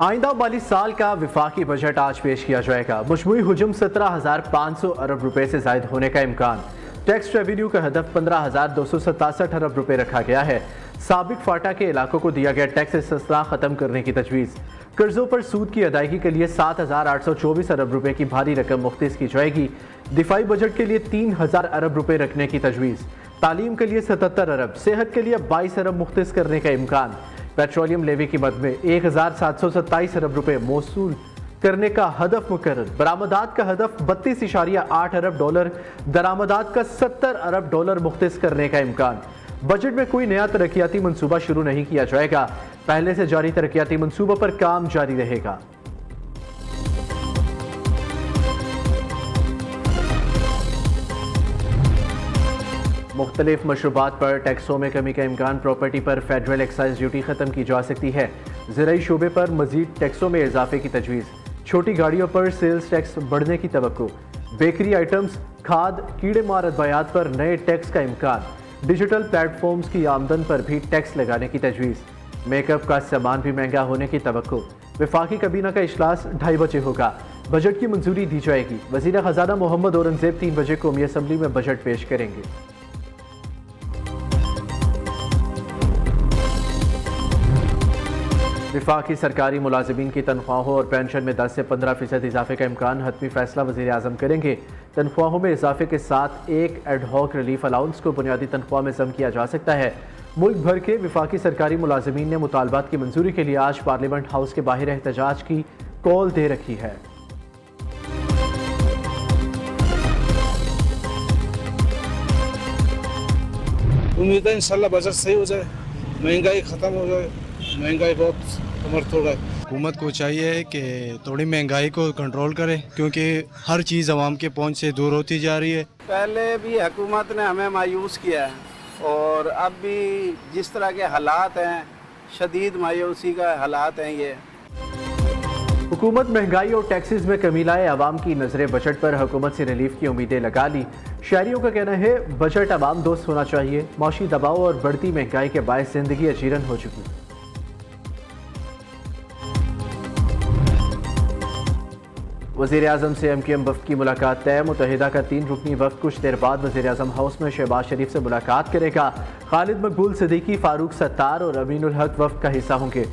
आइंदा माली साल का विफाकी बजट आज पेश किया जाएगा। मजमूई हुजूम 17,500 अरब रुपए से जायद होने का इम्कान। टैक्स रेवेन्यू का हदफ 15,267 अरब रुपए रखा गया है। साबिक फाटा के इलाकों को दिया गया टैक्स इस्तेस्ना खत्म करने की तजवीज़। कर्जों पर सूद की अदायगी के लिए 7,824 अरब रुपए की भारी रकम मुख्तस की जाएगी। दिफाई बजट के लिए 3,000 अरब रुपए रखने की तजवीज़। तालीम के लिए 77 अरब, सेहत के लिए 22 अरब मुख्तस करने का इम्कान। पेट्रोलियम लेवी की मद में 1,727 अरब रुपए मौसूल करने का हदफ मुकर्रर। बरामदात का हदफ 32.8 अरब डॉलर, दरामदात का 70 अरब डॉलर मुख्तस करने का इम्कान। बजट में कोई नया तरक्याती मनसूबा शुरू नहीं किया जाएगा। पहले से जारी तरक्याती मनसूबों पर काम जारी रहेगा। मुख्तलिफ मशरूबात पर टैक्सों में कमी का इम्कान। प्रॉपर्टी पर फेडरल एक्साइज ड्यूटी खत्म की जा सकती है। ज़राई शोबे पर मजीद टैक्सों में इजाफे की तजवीज़। छोटी गाड़ियों पर सेल्स टैक्स बढ़ने की तवक्को। बेकरी आइटम्स, खाद, कीड़े मार अदवायात पर नए टैक्स का इम्कान। डिजिटल प्लेटफॉर्म्स की आमदन पर भी टैक्स लगाने की तजवीज़। मेकअप का सामान भी महंगा होने की तवक्को। वफाकी kabीना का इजलास 2:30 बजे होगा। बजट की मंजूरी दी जाएगी। वज़ीर ख़जाना मोहम्मद औरंगज़ेब 3 बजे कौमी असम्बली में बजट पेश करेंगे। विफाकी सरकारी मुलाजिमीन की तनख्वाहों और पेंशन में 10 से 15% इजाफे का इम्कान। हतमी फैसला वज़ीर आज़म करेंगे। तनख्वाहों में इजाफे के साथ एक एडहॉक रिलीफ अलाउंस को बुनियादी तनख्वाह में जम किया जा सकता है। मुल्क भर के विफाकी सरकारी मुलाजिमीन ने मुतालबात की मंजूरी के लिए आज पार्लियामेंट हाउस के बाहर एहतजाज की कॉल दे रखी है। उम्मीद है इंशाल्लाह बजट सही हो जाए, महंगाई ख़त्म हो जाए। महंगाई बहुत कमर तोड़ है। हुकूमत को चाहिए कि थोड़ी महंगाई को कंट्रोल करे, क्योंकि हर चीज़ आवाम के पहुंच से दूर होती जा रही है। पहले भी हुकूमत ने हमें मायूस किया है और अब भी जिस तरह के हालात हैं, शदीद मायूसी का हालात हैं ये। हुकूमत महंगाई और टैक्सेस में कमी लाए। आवाम की नजरें बजट पर हुकूमत से रिलीफ की उम्मीदें लगा ली। शहरियों का कहना है बजट आवाम दोस्त होना चाहिए। मौशी दबाव और बढ़ती महंगाई के बायस जिंदगी अजीरन हो चुकी। वज़ीर आज़म से MQM वफ़द की मुलाकात तय। मुत्तहिदा का 3 रुकनी वफ़द कुछ देर बाद वज़ीर आज़म हाउस में शहबाज शरीफ से मुलाकात करेगा। खालिद मकबूल सिद्दीकी, फारूक सत्तार और अमीनुल हक वफ़द का हिस्सा होंगे।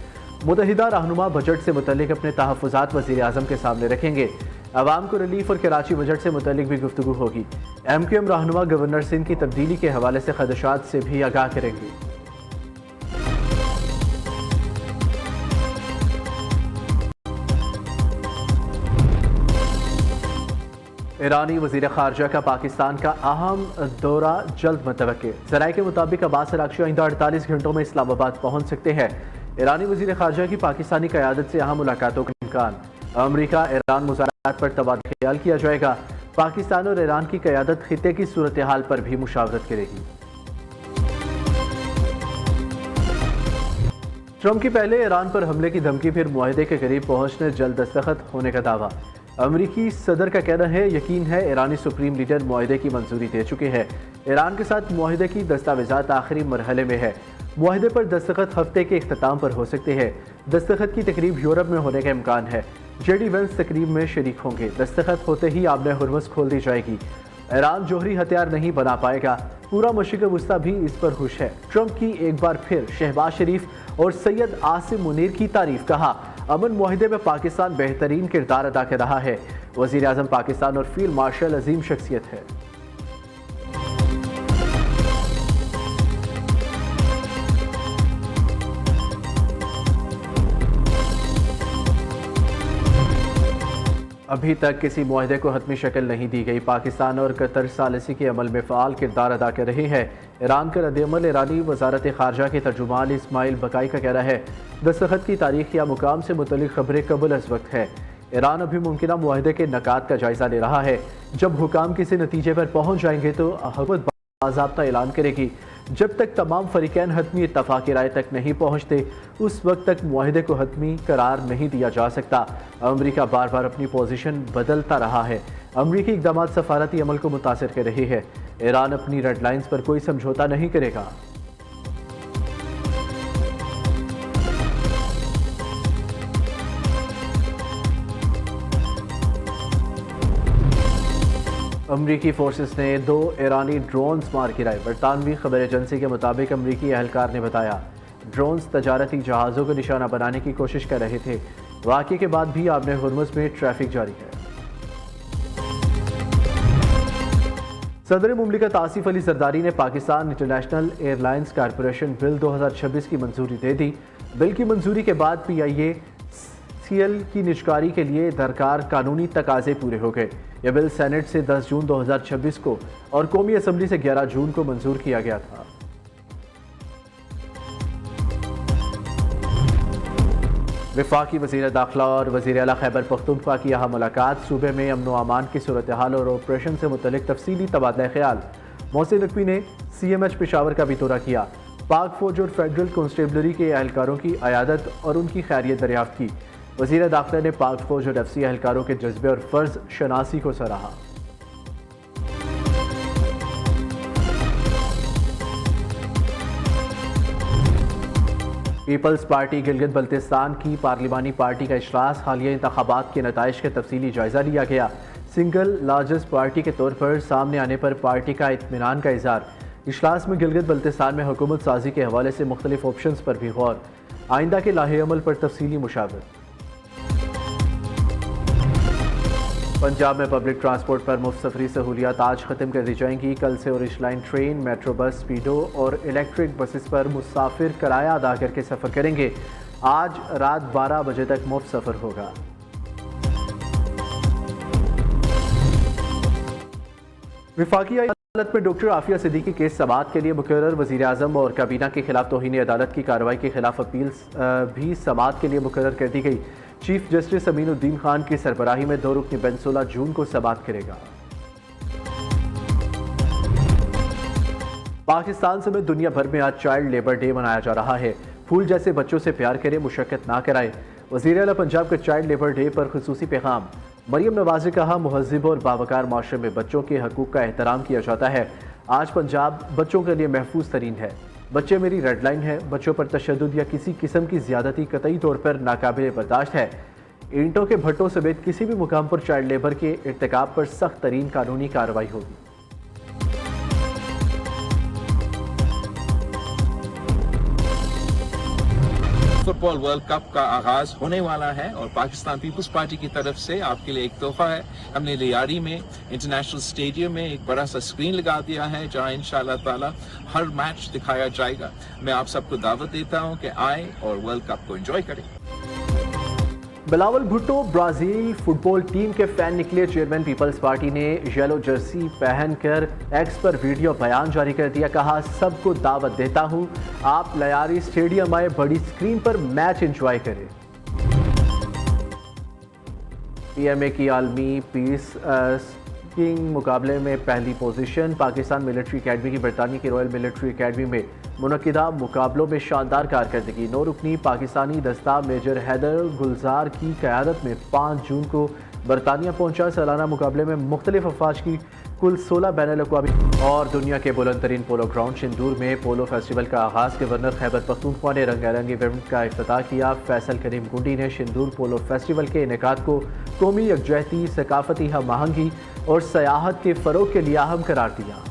मुत्तहिदा रहनुमा बजट से मुतल्लिक अपने तहफ़्फ़ुज़ात वज़ीर आज़म के सामने रखेंगे। आवाम को रिलीफ और कराची बजट से मुतल्लिक भी गुफ्तगू होगी। MQM रहनुमा गवर्नर सिंध की तब्दीली के हवाले से खदशात से भी आगाह करेंगे। ईरानी वज़ीर ख़ारजा का पाकिस्तान का अहम दौरा जल्द मुतवक्के। ज़राए के मुताबिक अब्बास अराग़ची आइंदा 48 घंटों में इस्लामाबाद पहुँच सकते हैं। ईरानी वज़ीर ख़ारजा की पाकिस्तानी क़यादत से अहम मुलाकातों का इम्कान। अमरीका ईरान मुज़ाकरात पर तबादला ख्याल किया जाएगा। पाकिस्तान और ईरान की क़यादत खित्ते की सूरत हाल पर भी मुशावरत करेगी। ट्रंप की पहले ईरान पर हमले की धमकी, फिर मुआहदे के करीब पहुँचने, जल्द दस्तखत होने का दावा। अमरीकी सदर का कहना है यकीन है ईरानी सुप्रीम लीडर मुआहदे की मंजूरी दे चुके हैं। ईरान के साथ मुआहदे की दस्तावेजात आखिरी मरहले में है। मुआहदे पर दस्तखत हफ्ते के इख्तिताम पर हो सकते हैं। दस्तखत की तकरीब यूरोप में होने का इम्कान है। JD Vance तकरीब में शरीक होंगे। दस्तखत होते ही आबने हुर्मुज़ खोल दी जाएगी। ईरान जोहरी हथियार नहीं बना पाएगा। पूरा मशरिक़ वस्ता भी इस पर खुश है। ट्रंप की एक बार फिर शहबाज शरीफ और सैयद आसिम मुनीर की तारीफ। कहा अमन मुआहदे में पाकिस्तान बेहतरीन किरदार अदा कर रहा है। वज़ीर आज़म पाकिस्तान और फील्ड मार्शल अजीम शख्सियत है। अभी तक किसी मुआहदे को हतमी शक्ल नहीं दी गई। पाकिस्तान और कतर सालिसी के अमल में फ़ाल किरदार अदा कर रहे हैं। ईरान का रद्द-ए-अमल। ईरानी वज़ारत ख़ारजा के तर्जुमान इस्माइल बकाई का कहना है दस्तखत की तारीख या मुकाम से मुतल्लिक़ खबरें कबल अज़ वक्त है। ईरान अभी मुमकिन मुआहदे के नकात का जायज़ा ले रहा है। जब हुकाम किसी नतीजे पर पहुँच जाएंगे तो हुकूमत बाज़ाब्ता ऐलान करेगी। जब तक तमाम फरीकैन हतमी इत्तफ़ाक़ राय तक नहीं पहुँचते उस वक्त तक मुआहदे को हतमी करार नहीं दिया जा सकता। अमरीका बार बार अपनी पोजीशन बदलता रहा है। अमरीकी इक़दाम सफारती अमल को मुतासिर कर रहे हैं। ईरान अपनी रेड लाइन्स पर कोई समझौता नहीं करेगा। अमरीकी फोर्सेस ने 2 ईरानी ड्रोन्स मार गिराए। बरतानवी खबर एजेंसी के मुताबिक अमरीकी एहलकार ने बताया ड्रोन्स तजारती जहाज़ों को निशाना बनाने की कोशिश कर रहे थे। वाक़े के बाद भी आबने हुर्मुज़ में ट्रैफिक जारी है। सदर मुमलिकत आसिफ अली जरदारी ने Pakistan international airlines corporation bill 2026 की मंजूरी दे दी। बिल की मंजूरी के बाद PIA CL की निजकारी के लिए दरकार कानूनी तकाजे पूरे हो गए। यह बिल सेनेट से 10 जून 2026 को और कौमी असम्बली से 11 जून को मंजूर किया गया था। वफाकी वज़ीर दाखिला और वज़ीर आला खैबर पख्तूनख्वा की यहाँ मुलाकात। सूबे में अमन व अमान की सूरत हाल और ऑपरेशन से मुतल्लिक तफसीली तबादला ख्याल। मोहसिन नकवी ने CMH पेशावर का भी दौरा किया। पाक फौज और फेडरल कांस्टेबलरी के एहलकारों की अयादत और उनकी खैरियत दरियाफ्त की। वज़ीर दाखिला ने पाक फौज और FC एहलकारों के जज्बे और फ़र्ज शनासी को सराहा। पीपल्स पार्टी गिलगित बल्तिस्तान की पार्लिमानी पार्टी का इजलास। हालिया इंतखाबात के नताइज का तफसीली जायजा लिया गया। सिंगल लार्जेस्ट पार्टी के तौर पर सामने आने पर पार्टी का इत्मीनान का इज़हार। इजलास में गिलगित बल्तिस्तान में हुकूमत साजी के हवाले से मुख्तलिफ ऑप्शंस पर भी गौर। आइंदा के लाहे अमल पर तफसीली मुशावरत। पंजाब में पब्लिक ट्रांसपोर्ट पर मुफ्त सफरी सहूलियात आज ख़त्म कर दी जाएंगी। कल से orange line train, metro bus, स्पीडो और इलेक्ट्रिक बसेस पर मुसाफिर किराया अदा करके सफ़र करेंगे। आज रात 12 बजे तक मुफ्त सफ़र होगा। वफाकी अदालत में डॉक्टर आफिया सिद्दीकी केस समाअत के लिए मुकर्रर वज़ीर आज़म और काबीना के खिलाफ तौहीन अदालत की कार्रवाई के खिलाफ अपील भी समाअत के लिए मुकर्रर कर दी गई। चीफ जस्टिस अमीनुद्दीन खान की सरबराही में 2 रुकनी बेंच 16 जून को समाअत करेगा। पाकिस्तान समेत दुनिया भर में आज चाइल्ड लेबर डे मनाया जा रहा है। फूल जैसे बच्चों से प्यार करें, मुशक्कत ना कराएं। वज़ीर आला पंजाब के चाइल्ड लेबर डे पर खुसूसी पैगाम। मरियम नवाज ने कहा महज़्ज़ब और बावकार माशरे में बच्चों के हकूक़ का एहतराम किया जाता है। आज पंजाब बच्चों के लिए महफूज तरीन है। बच्चे मेरी रेड लाइन है। बच्चों पर तशद्दुद या किसी किस्म की ज़्यादती कतई तौर पर नाकाबिल बर्दाश्त है। ईंटों के भट्टों समेत किसी भी मुकाम पर चाइल्ड लेबर के इर्तिकाब पर सख्त तरीन कानूनी कार्रवाई होगी। फुटबॉल वर्ल्ड कप का आगाज होने वाला है और पाकिस्तान पीपल्स पार्टी की तरफ से आपके लिए एक तोहफा है। हमने लियारी में इंटरनेशनल स्टेडियम में एक बड़ा सा स्क्रीन लगा दिया है जहां इंशाअल्लाह ताला हर मैच दिखाया जाएगा। मैं आप सबको दावत देता हूं कि आए और वर्ल्ड कप को एंजॉय करें। Bilawal Bhutto Brazil football team के फैन निकले। चेयरमैन पीपल्स पार्टी ने येलो जर्सी पहनकर एक्स पर वीडियो बयान जारी कर दिया। कहा सबको दावत देता हूं, आप लियारी स्टेडियम आए, बड़ी स्क्रीन पर मैच एंजॉय करें। PMA की आलमी पीस किंग मुकाबले में पहली पोजीशन। पाकिस्तान मिलिट्री अकेडमी की बरतानिया की रॉयल मिलिट्री अकेडमी में मुनक्किदा मुकाबलों में शानदार कारकर्दगी। 9 रुकनी पाकिस्तानी दस्ता मेजर हैदर गुलजार की क़यादत में 5 जून को बरतानिया पहुंचा। सालाना मुकाबले में मुख्तलिफ अफवाज की कुल 16 बैनुल-अक़वामी और दुनिया के बुलंद तरीन पोलो ग्राउंड शिंदूर में पोलो फेस्टिवल का आगाज़। गवर्नर खैबर पख्तूनख्वा ने रंगारंग इवेंट का इफ्तिताह किया। फैसल करीम गुंडी ने शिंदूर पोलो फेस्टिवल के इनेकाद को कौमी यकजहती, सकाफती हम आहंगी और सयाहत के फ़रोग़ के लिए अहम करार दिया।